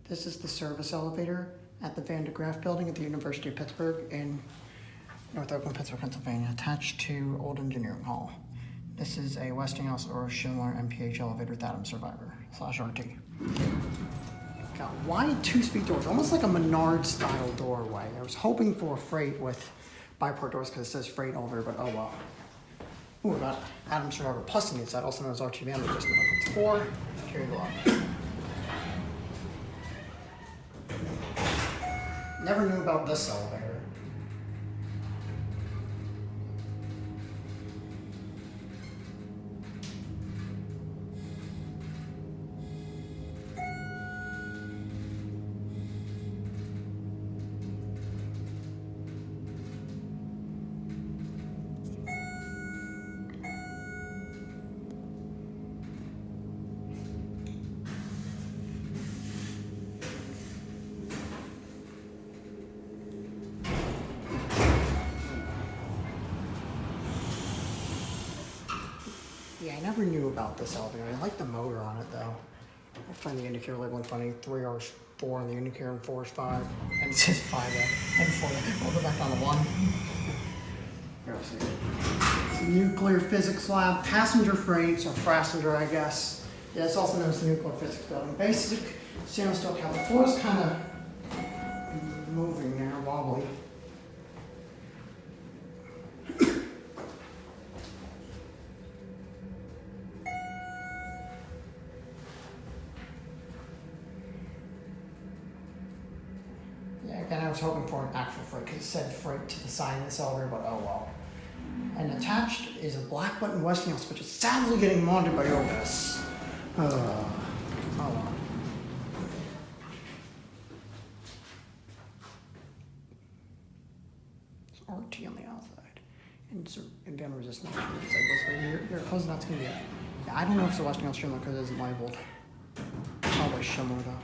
This is the service elevator at the Graaf building at the University of Pittsburgh in North Oakland, Pittsburgh, Pennsylvania, attached to Old Engineering Hall. This is a Westinghouse or Schindler MPH elevator with Adams Survivor/RT. Got wide two-speed doors, almost like a Menards style doorway. I was hoping for a freight with biport doors because it says freight elevator, but oh well. Ooh, we got Adams SurvivorPlus on the inside, also known as RTVM, but just know it's 4. Here you go. Never knew about this elevator. Yeah, I never knew about this elevator. I like the motor on it though. I find the indicator labeling funny. 3 hours 4 and the indicator and 4 is 5. And it says 5 and 4. We'll go back down to 1. Here, let's see. It's a nuclear physics lab. Passenger freight, or passenger, I guess. Yeah, it's also known as the nuclear physics building. Basic stainless steel cap. The floor is kind of moving there, wobbly. Yeah, again, I was hoping for an actual freight because it said freight to the side of this elevator, but oh well. And attached is a black button Westinghouse, which is sadly getting monitored by Otis. Oh well. It's RT on the outside. And it's band resistance. It's like this way. You're closing, that's going to be it. Yeah, I don't know if it's a Westinghouse Schindler because it isn't labeled. Probably Schindler though.